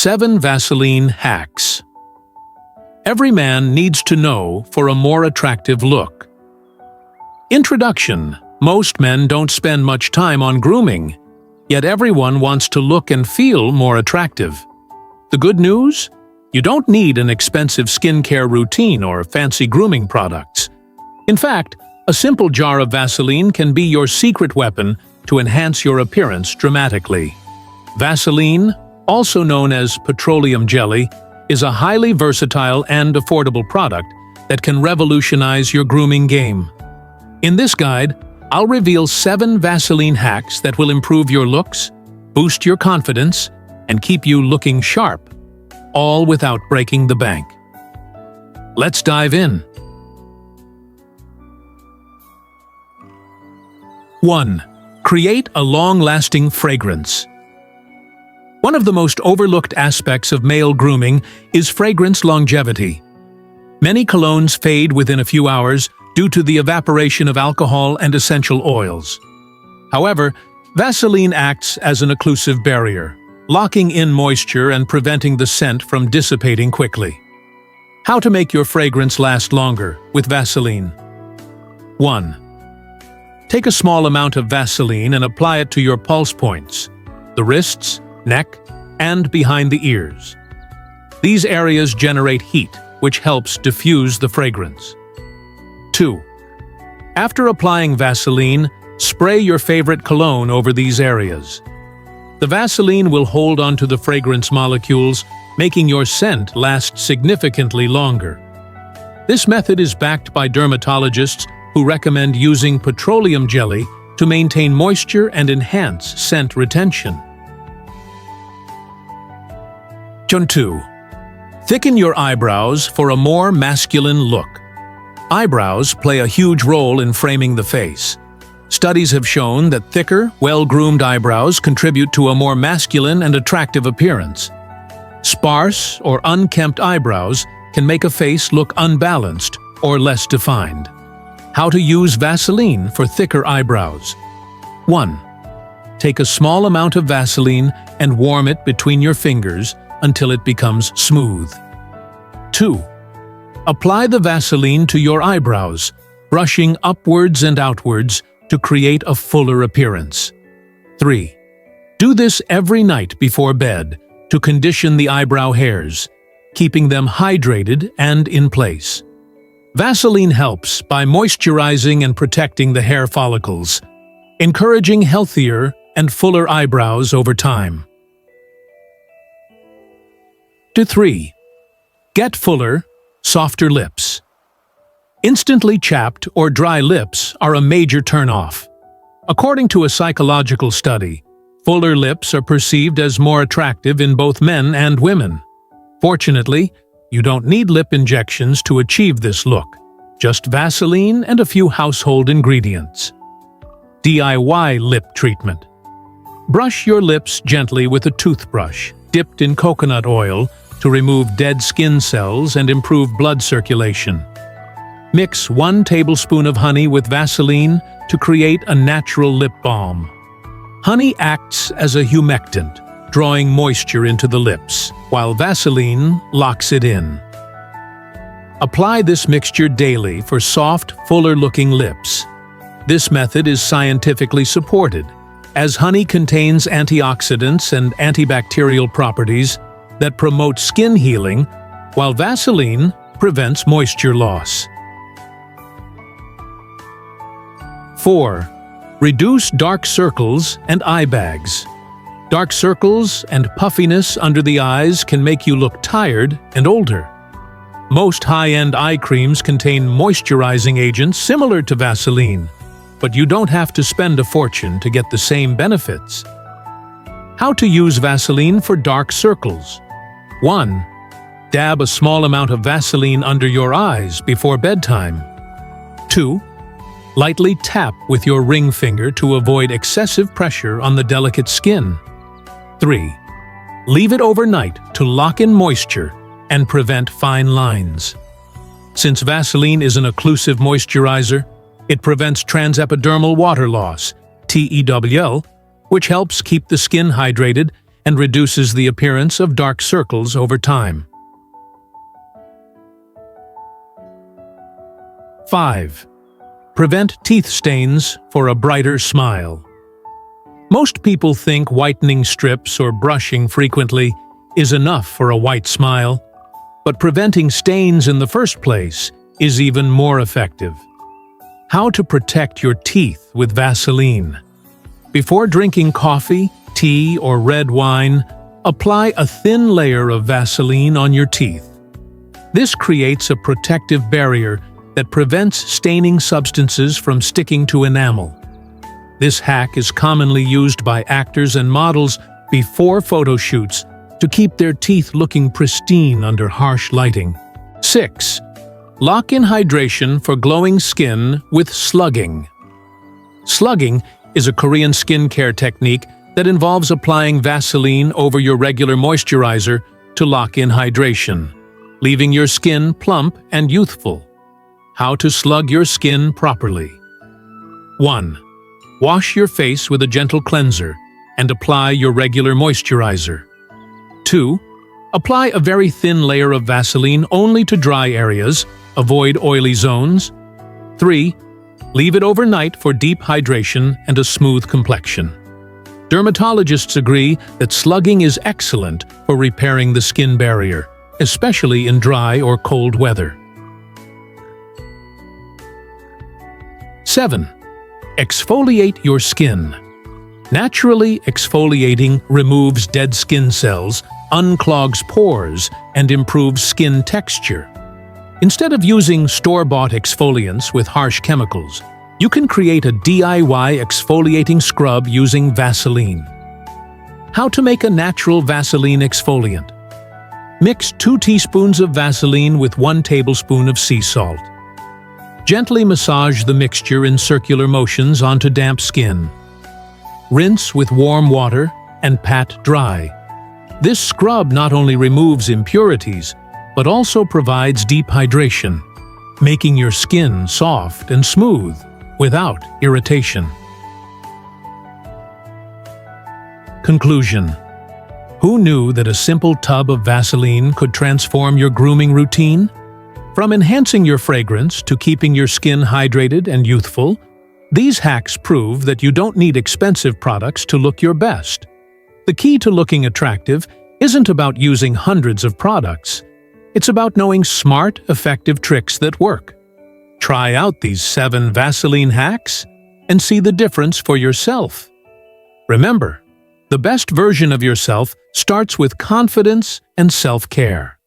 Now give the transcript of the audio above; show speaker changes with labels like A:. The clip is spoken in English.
A: 7 Vaseline Hacks. Every man needs to know for a more attractive look. Introduction. Most men don't spend much time on grooming, yet everyone wants to look and feel more attractive. The good news? You don't need an expensive skincare routine or fancy grooming products. In fact, a simple jar of Vaseline can be your secret weapon to enhance your appearance dramatically. Vaseline, also known as petroleum jelly, is a highly versatile and affordable product that can revolutionize your grooming game. In this guide, I'll reveal 7 Vaseline hacks that will improve your looks, boost your confidence, and keep you looking sharp, all without breaking the bank. Let's dive in. 1. Create a long-lasting fragrance. One of the most overlooked aspects of male grooming is fragrance longevity. Many colognes fade within a few hours due to the evaporation of alcohol and essential oils. However, Vaseline acts as an occlusive barrier, locking in moisture and preventing the scent from dissipating quickly. How to make your fragrance last longer with Vaseline. 1. Take a small amount of Vaseline and apply it to your pulse points, the wrists, neck, and behind the ears. These areas generate heat, which helps diffuse the fragrance. 2. After applying Vaseline, spray your favorite cologne over these areas. The Vaseline will hold onto the fragrance molecules, making your scent last significantly longer. This method is backed by dermatologists who recommend using petroleum jelly to maintain moisture and enhance scent retention. 2. Thicken your eyebrows for a more masculine look. Eyebrows play a huge role in framing the face. Studies have shown that thicker, well-groomed eyebrows contribute to a more masculine and attractive appearance. Sparse or unkempt eyebrows can make a face look unbalanced or less defined. How to use Vaseline for thicker eyebrows. 1. Take a small amount of Vaseline and warm it between your fingers until it becomes smooth. 2. Apply the Vaseline to your eyebrows, brushing upwards and outwards to create a fuller appearance. 3. Do this every night before bed to condition the eyebrow hairs, keeping them hydrated and in place. Vaseline helps by moisturizing and protecting the hair follicles, encouraging healthier and fuller eyebrows over time. 3. Get fuller, softer lips. Instantly chapped or dry lips are a major turn-off. According to a psychological study, fuller lips are perceived as more attractive in both men and women. Fortunately, you don't need lip injections to achieve this look, just Vaseline and a few household ingredients. DIY lip treatment. Brush your lips gently with a toothbrush dipped in coconut oil to remove dead skin cells and improve blood circulation. Mix 1 tablespoon of honey with Vaseline to create a natural lip balm. Honey acts as a humectant, drawing moisture into the lips, while Vaseline locks it in. Apply this mixture daily for soft, fuller-looking lips. This method is scientifically supported, as honey contains antioxidants and antibacterial properties that promote skin healing, while Vaseline prevents moisture loss. 4. Reduce dark circles and eye bags. Dark circles and puffiness under the eyes can make you look tired and older. Most high-end eye creams contain moisturizing agents similar to Vaseline, but you don't have to spend a fortune to get the same benefits. How to use Vaseline for dark circles. 1. Dab a small amount of Vaseline under your eyes before bedtime. 2. Lightly tap with your ring finger to avoid excessive pressure on the delicate skin. 3. Leave it overnight to lock in moisture and prevent fine lines. Since Vaseline is an occlusive moisturizer, it prevents transepidermal water loss, TEWL, which helps keep the skin hydrated and reduces the appearance of dark circles over time. 5. Prevent teeth stains for a brighter smile. Most people think whitening strips or brushing frequently is enough for a white smile, but preventing stains in the first place is even more effective. How to protect your teeth with Vaseline. Before drinking coffee, tea, or red wine, apply a thin layer of Vaseline on your teeth. This creates a protective barrier that prevents staining substances from sticking to enamel. This hack is commonly used by actors and models before photo shoots to keep their teeth looking pristine under harsh lighting. 6. Lock in hydration for glowing skin with slugging. Slugging is a Korean skincare technique that involves applying Vaseline over your regular moisturizer to lock in hydration, leaving your skin plump and youthful. How to slug your skin properly. 1. Wash your face with a gentle cleanser and apply your regular moisturizer. 2. Apply a very thin layer of Vaseline only to dry areas, avoid oily zones. 3. Leave it overnight for deep hydration and a smooth complexion. Dermatologists agree that slugging is excellent for repairing the skin barrier, especially in dry or cold weather. 7. Exfoliate your skin. Naturally, exfoliating removes dead skin cells, unclogs pores, and improves skin texture. Instead of using store-bought exfoliants with harsh chemicals, you can create a DIY exfoliating scrub using Vaseline. How to make a natural Vaseline exfoliant. Mix 2 teaspoons of Vaseline with 1 tablespoon of sea salt. Gently massage the mixture in circular motions onto damp skin. Rinse with warm water and pat dry. This scrub not only removes impurities, but also provides deep hydration, making your skin soft and smooth without irritation. Conclusion. Who knew that a simple tub of Vaseline could transform your grooming routine? From enhancing your fragrance to keeping your skin hydrated and youthful, these hacks prove that you don't need expensive products to look your best. The key to looking attractive isn't about using hundreds of products. It's about knowing smart, effective tricks that work. Try out these 7 Vaseline hacks and see the difference for yourself. Remember, the best version of yourself starts with confidence and self-care.